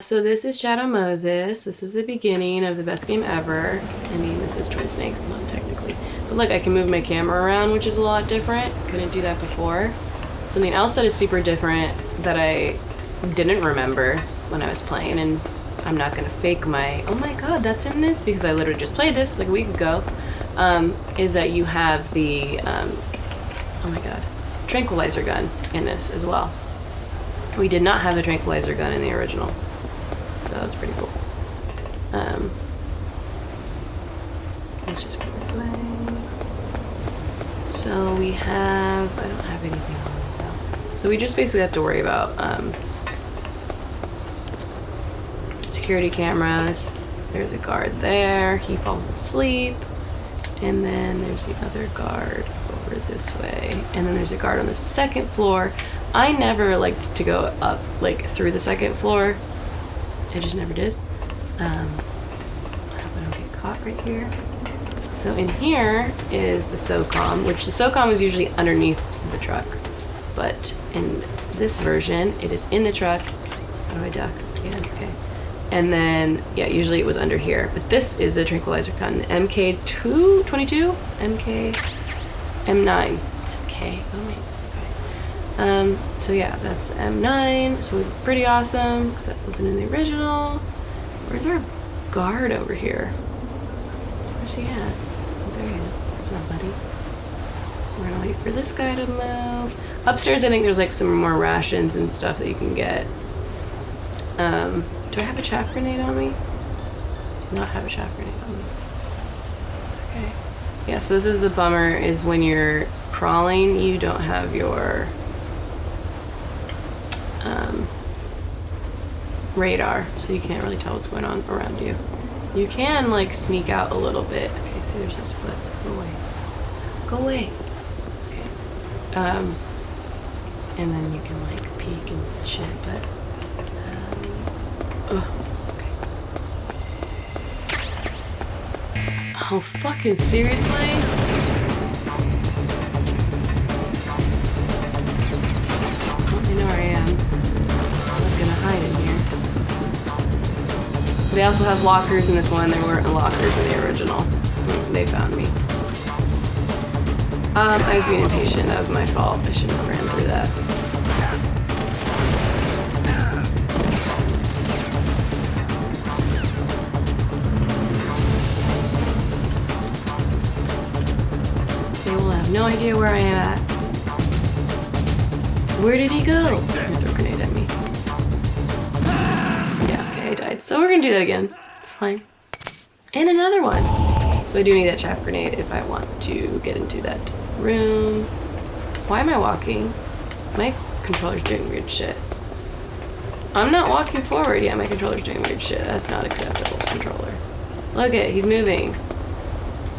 So this is Shadow Moses. This is the beginning of the best game ever. I mean, this is Twin Snakes, not technically. But look, I can move my camera around, which is a lot different. Couldn't do that before. Something else that is super different that I didn't remember when I was playing, and I'm not gonna fake my, oh my god, that's in this, because I literally just played this like a week ago, is that you have the, oh my god, tranquilizer gun in this as well. We did not have the tranquilizer gun in the original. So that's pretty cool. Let's just go this way. So we have, I don't have anything on it though. So we just basically have to worry about security cameras. There's a guard there. He falls asleep. And then there's the other guard over this way. And then there's a guard on the second floor. I never liked to go up like through the second floor. I just never did. I hope I don't get caught right here. So in here is the SOCOM, which the SOCOM is usually underneath the truck. But in this version, it is in the truck. How do I duck? Yeah, okay. And then, yeah, usually it was under here. But this is the tranquilizer gun, the MK22? M9. Okay, oh wait. So yeah, that's the M9, so it's pretty awesome, because that wasn't in the original. Where's our guard over here? Where's he at? Oh, there he is. There's nobody. So we're gonna wait for this guy to move. Upstairs, I think there's like some more rations and stuff that you can get. Do I have a chaff grenade on me? Do not have a chaff grenade on me. Okay. Yeah, so this is the bummer, is when you're crawling, you don't have your radar, so you can't really tell what's going on around you. You can like sneak out a little bit. Okay, see, there's this foot. Go away. Go away. Okay. And then you can like peek and shit, but okay. Oh, fucking seriously? They know where I am. I'm not gonna hide in here. They also have lockers in this one. There weren't lockers in the original. They found me. I was being impatient. That was my fault. I shouldn't have ran through that. They will have no idea where I am at. Where did he go? He threw a grenade at me. Yeah, okay, I died. So we're gonna do that again. It's fine. And another one. So I do need that chaff grenade if I want to get into that room. Why am I walking? My controller's doing weird shit. I'm not walking forward. Yeah, my controller's doing weird shit. That's not acceptable, controller. Look at it, he's moving.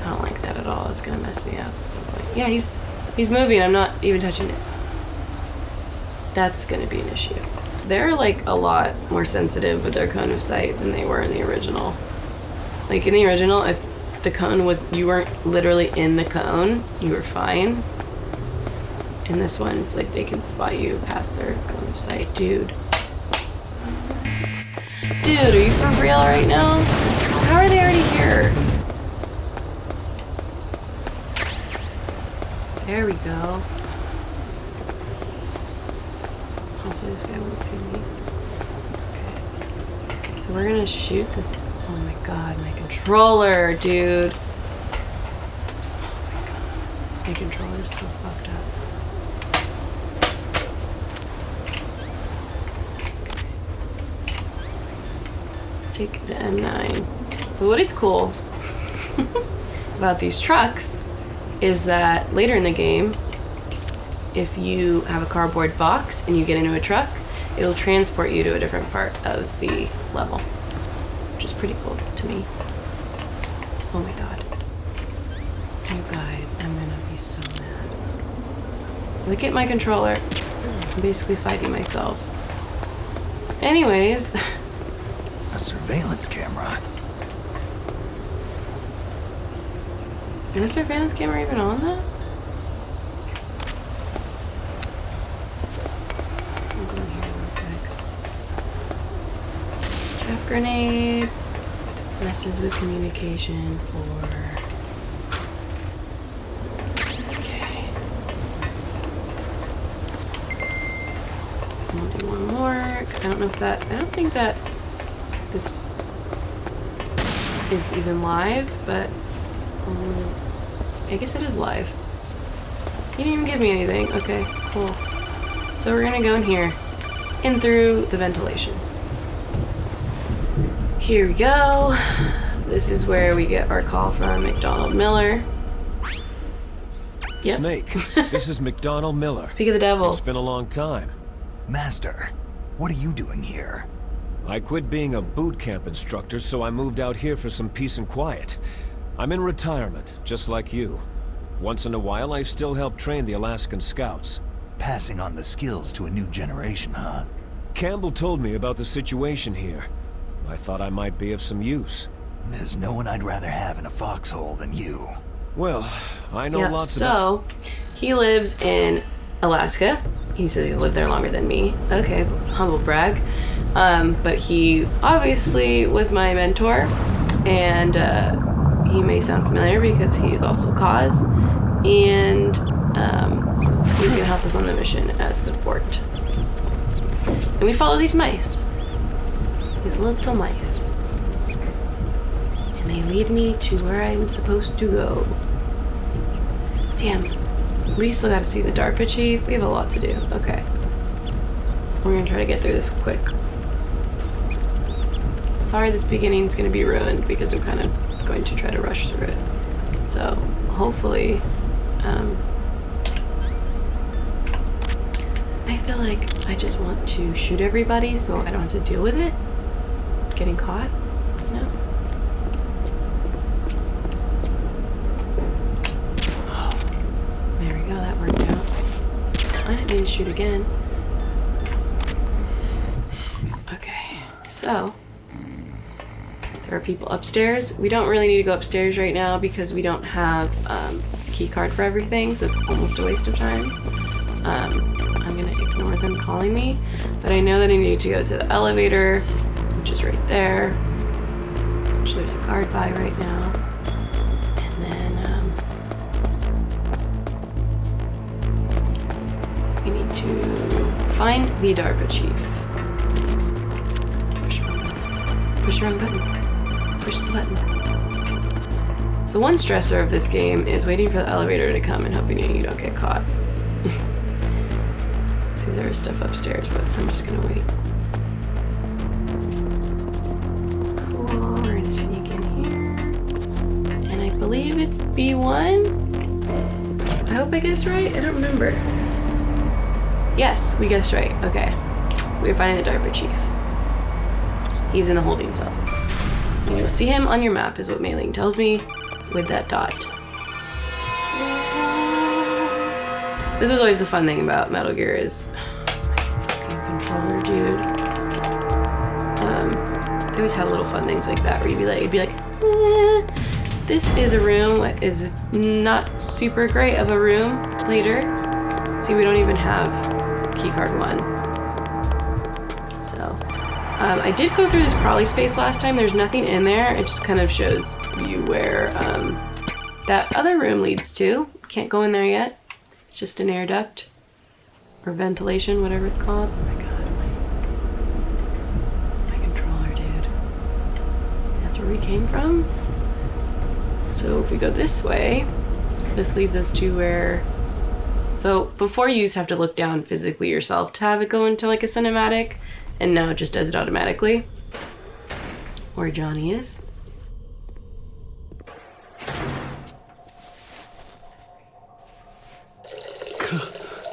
I don't like that at all. It's gonna mess me up at some point. Yeah, he's moving. I'm not even touching it. That's gonna be an issue. They're like a lot more sensitive with their cone of sight than they were in the original. Like in the original, if the cone was, you weren't literally in the cone, you were fine. In this one, it's like they can spot you past their cone of sight. Dude, are you for real right now? How are they already here? There we go. Hopefully this guy won't see me. Okay. So we're gonna shoot this. Oh my god, my controller, dude. Oh my god. My controller's so fucked up. Take the M9. So what is cool about these trucks is that later in the game, if you have a cardboard box and you get into a truck, it'll transport you to a different part of the level, which is pretty cool to me. Oh my god. You guys, I'm gonna be so mad. Look at my controller. I'm basically fighting myself. Anyways. A surveillance camera. Is the surveillance camera even on that? I'll go here real quick. Chaff grenade. Messes with communication for... Okay. We'll do one more. I don't know if that... I don't think that this is even live, but... I guess it is live. He didn't even give me anything. Okay, cool. So we're gonna go in here. In through the ventilation. Here we go. This is where we get our call from McDonald Miller. Yep. Snake, this is McDonald Miller. Speak of the devil. It's been a long time. Master, what are you doing here? I quit being a boot camp instructor, so I moved out here for some peace and quiet. I'm in retirement, just like you. Once in a while, I still help train the Alaskan Scouts. Passing on the skills to a new generation, huh? Campbell told me about the situation here. I thought I might be of some use. There's no one I'd rather have in a foxhole than you. Well, I know lots about... So, he lives in Alaska. He says he lived there longer than me. Okay, humble brag. But he obviously was my mentor, and he may sound familiar because he is also Cause, and he's gonna help us on the mission as support. And we follow these mice. These little mice. And they lead me to where I'm supposed to go. Damn. We still gotta see the Darpa chief. We have a lot to do. Okay. We're gonna try to get through this quick. Sorry this beginning's gonna be ruined because I'm kind of going to try to rush through it. So, hopefully, I feel like I just want to shoot everybody so I don't have to deal with it. Getting caught, you know? There we go, that worked out. I didn't mean to shoot again. Okay, so there are people upstairs. We don't really need to go upstairs right now because we don't have a key card for everything, so it's almost a waste of time. I'm gonna ignore them calling me, but I know that I need to go to the elevator, which is right there, which there's a guard by right now. And then we need to find the Darpa chief. Push the wrong button. Push the button. So one stressor of this game is waiting for the elevator to come and hoping you don't get caught. See, there is stuff upstairs, but I'm just gonna wait. Cool, we're gonna sneak in here. And I believe it's B1? I hope I guessed right? I don't remember. Yes, we guessed right. Okay. We're finding the Darpa chief. He's in the holding cells. And you'll see him on your map is what Mailing tells me with that dot. This was always the fun thing about Metal Gear is my fucking controller, dude. They always had little fun things like that where you'd be like, this is a room that is not super great of a room later. See, we don't even have keycard 1. I did go through this crawly space last time. There's nothing in there. It just kind of shows you where that other room leads to. Can't go in there yet. It's just an air duct or ventilation, whatever it's called. Oh my god, my controller, dude. That's where we came from. So if we go this way, this leads us to where... So before you used to have to look down physically yourself to have it go into like a cinematic. And now it just does it automatically. Where Johnny is.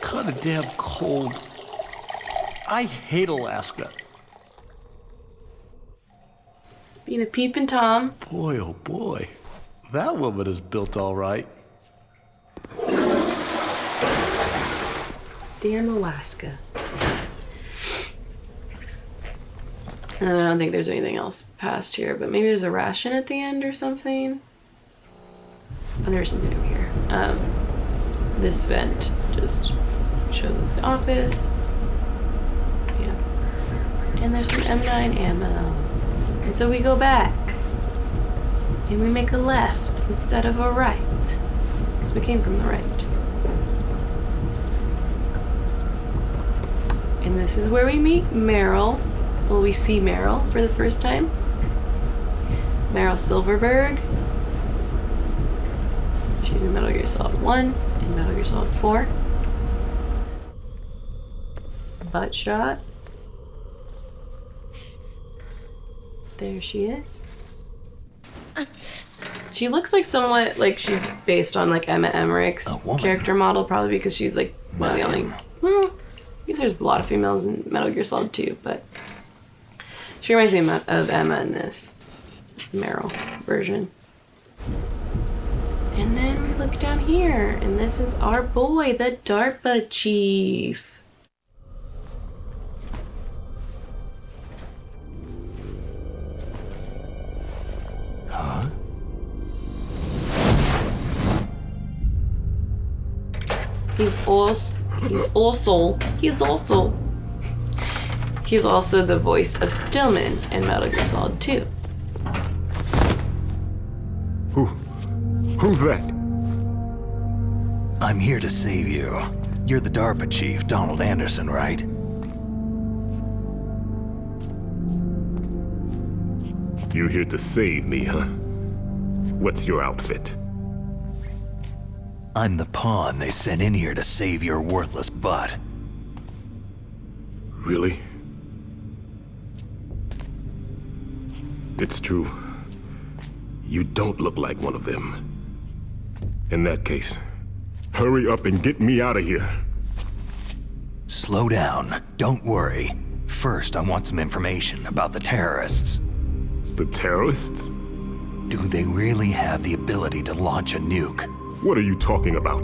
Kind of damn cold. I hate Alaska. Being a peeping Tom. Boy, oh boy. That woman is built all right. Damn Alaska. And I don't think there's anything else past here, but maybe there's a ration at the end or something. Oh, there's something over here. This vent just shows us the office. Yeah. And there's some M9 ammo. so we go back. And we make a left instead of a right. Because we came from the right. And this is where we meet Meryl. Well, we see Meryl for the first time. Meryl Silverberg. She's in Metal Gear Solid 1 and Metal Gear Solid 4. Butt shot. There she is. She looks like somewhat like she's based on like Emma Emmerich's character model, probably because she's like one of the only. Well, I guess there's a lot of females in Metal Gear Solid 2, but she reminds me of Emma in this Meryl version. And then we look down here, and this is our boy, the Darpa chief. Huh? He's also the voice of Stillman in Metal Gear Solid 2. Who's that? I'm here to save you. You're the DARPA chief, Donald Anderson, right? You here to save me, huh? What's your outfit? I'm the pawn they sent in here to save your worthless butt. Really? It's true. You don't look like one of them. In that case, hurry up and get me out of here. Slow down. Don't worry. First, I want some information about the terrorists. The terrorists? Do they really have the ability to launch a nuke? What are you talking about?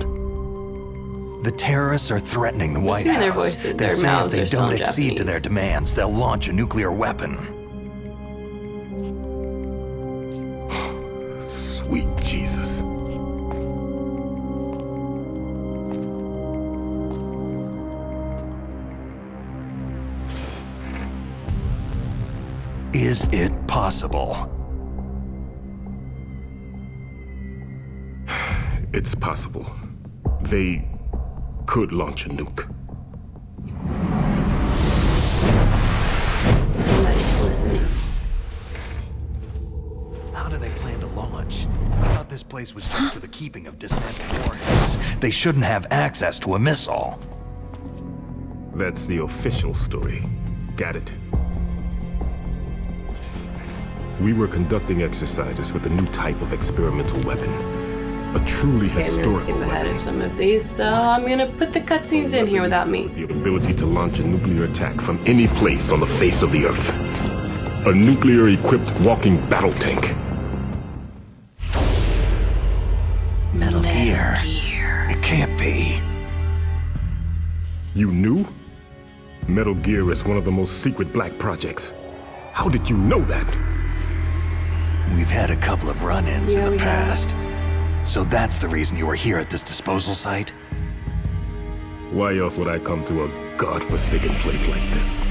The terrorists are threatening the White Hearing their House. voices, They their say if mouths they are still don't in accede to Japanese. their demands, they'll launch a nuclear weapon. Sweet Jesus. Is it possible? It's possible. They could launch a nuke. Somebody's listening. How do they plan to launch? I thought this place was just for the keeping of dismantled warheads. They shouldn't have access to a missile. That's the official story. Got it. We were conducting exercises with a new type of experimental weapon. A truly Okay, I'm gonna historical skip ahead weapon. of some of these, so I'm gonna put the cutscenes in here without me. The ability to launch a nuclear attack from any place on the face of the Earth. A nuclear-equipped walking battle tank. Metal Gear. It can't be. You knew? Metal Gear is one of the most secret black projects. How did you know that? We've had a couple of run-ins Yeah, in we the have. past. So that's the reason you were here at this disposal site? Why else would I come to a godforsaken place like this?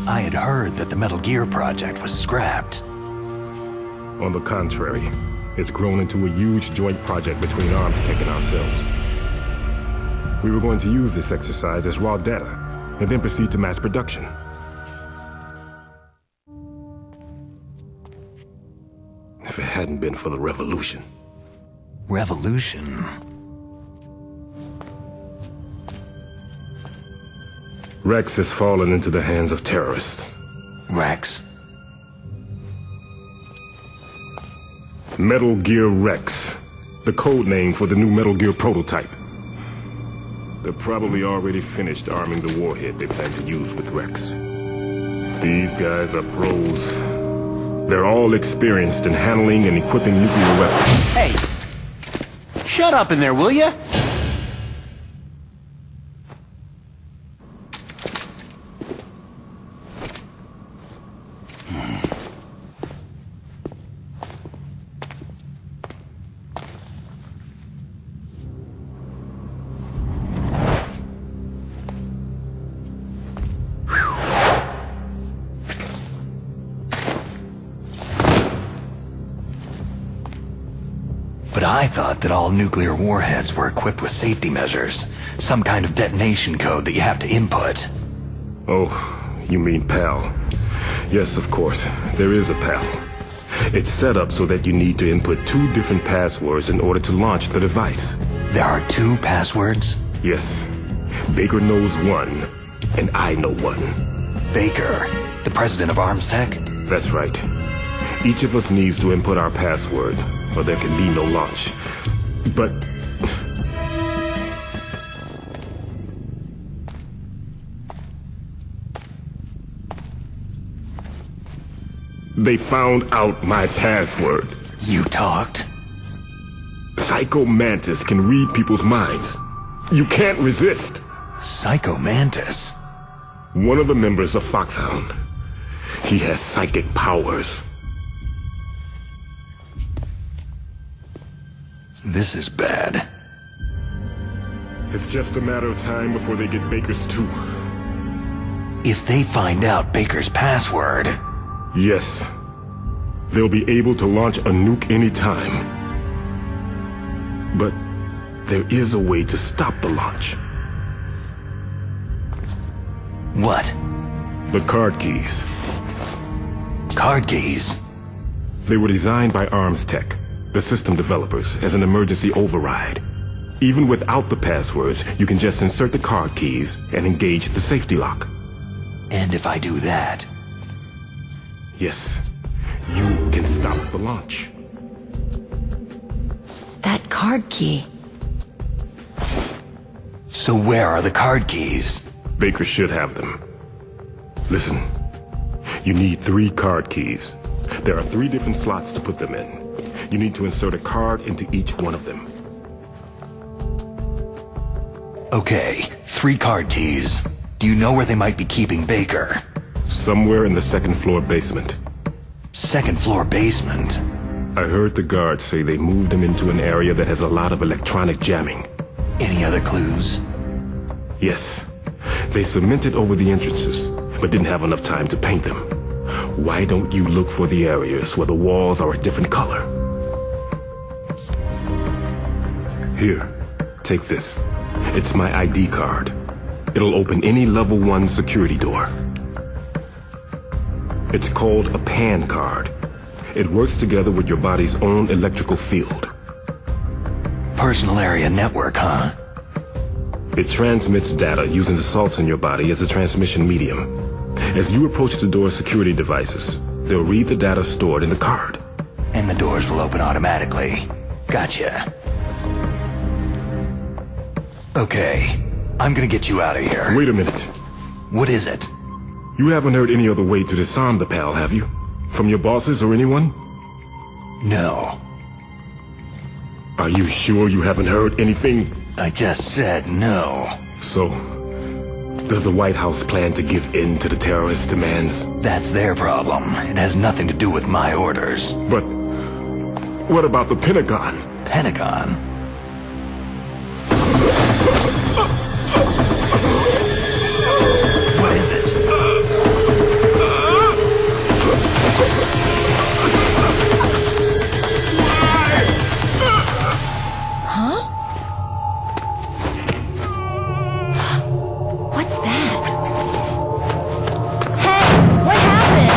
I had heard that the Metal Gear project was scrapped. On the contrary, it's grown into a huge joint project between Arms Tech and ourselves. We were going to use this exercise as raw data, and then proceed to mass production. If it hadn't been for the revolution. Revolution? Rex has fallen into the hands of terrorists. Rex? Metal Gear Rex, the code name for the new Metal Gear prototype. They're probably already finished arming the warhead they plan to use with Rex. These guys are pros. They're all experienced in handling and equipping nuclear weapons. Hey! Shut up in there, will ya? But I thought that all nuclear warheads were equipped with safety measures. Some kind of detonation code that you have to input. Oh, you mean PAL. Yes, of course. There is a PAL. It's set up so that you need to input 2 different passwords in order to launch the device. There are 2 passwords? Yes. Baker knows one, and I know one. Baker, the president of Arms Tech? That's right. Each of us needs to input our password, or there can be no launch. But... they found out my password. You talked? Psycho Mantis can read people's minds. You can't resist. Psycho Mantis? One of the members of Foxhound. He has psychic powers. This is bad. It's just a matter of time before they get Baker's too. If they find out Baker's password... Yes. They'll be able to launch a nuke anytime. But there is a way to stop the launch. What? The card keys. Card keys? They were designed by Arms Tech, the system developers, as an emergency override. Even without the passwords, you can just insert the card keys and engage the safety lock. And if I do that... Yes, you can stop the launch. That card key. So where are the card keys? Baker should have them. Listen, you need 3 card keys. There are 3 different slots to put them in. You need to insert a card into each one of them. Okay, 3 card keys. Do you know where they might be keeping Baker? Somewhere in the 2nd floor basement. 2nd floor basement? I heard the guards say they moved him into an area that has a lot of electronic jamming. Any other clues? Yes. They cemented over the entrances, but didn't have enough time to paint them. Why don't you look for the areas where the walls are a different color? Here, take this. It's my ID card. It'll open any level 1 security door. It's called a PAN card. It works together with your body's own electrical field. Personal area network, huh? It transmits data using the salts in your body as a transmission medium. As you approach the door's security devices, they'll read the data stored in the card. And the doors will open automatically. Gotcha. Okay, I'm gonna get you out of here. Wait a minute. What is it? You haven't heard any other way to disarm the PAL, have you? From your bosses or anyone? No. Are you sure you haven't heard anything? I just said no. So, does the White House plan to give in to the terrorist demands? That's their problem. It has nothing to do with my orders. But what about the Pentagon? Pentagon? What is it? What's that? Hey, what happened?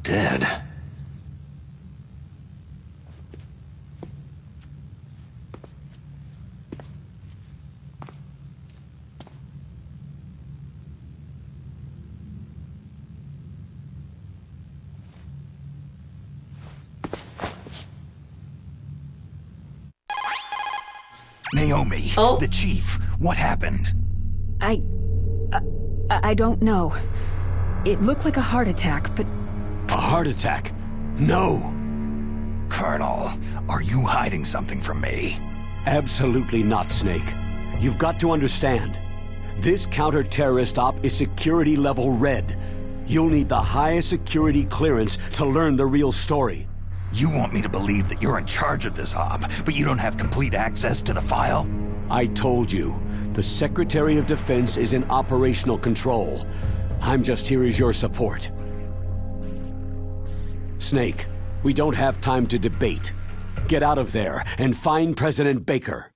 Dead. Naomi, Oh. the chief, what happened? I don't know. It looked like a heart attack, but A heart attack? No! Colonel, are you hiding something from me? Absolutely not, Snake. You've got to understand. This counter-terrorist op is security level red. You'll need the highest security clearance to learn the real story. You want me to believe that you're in charge of this op, but you don't have complete access to the file? I told you, the Secretary of Defense is in operational control. I'm just here as your support. Snake, we don't have time to debate. Get out of there and find President Baker.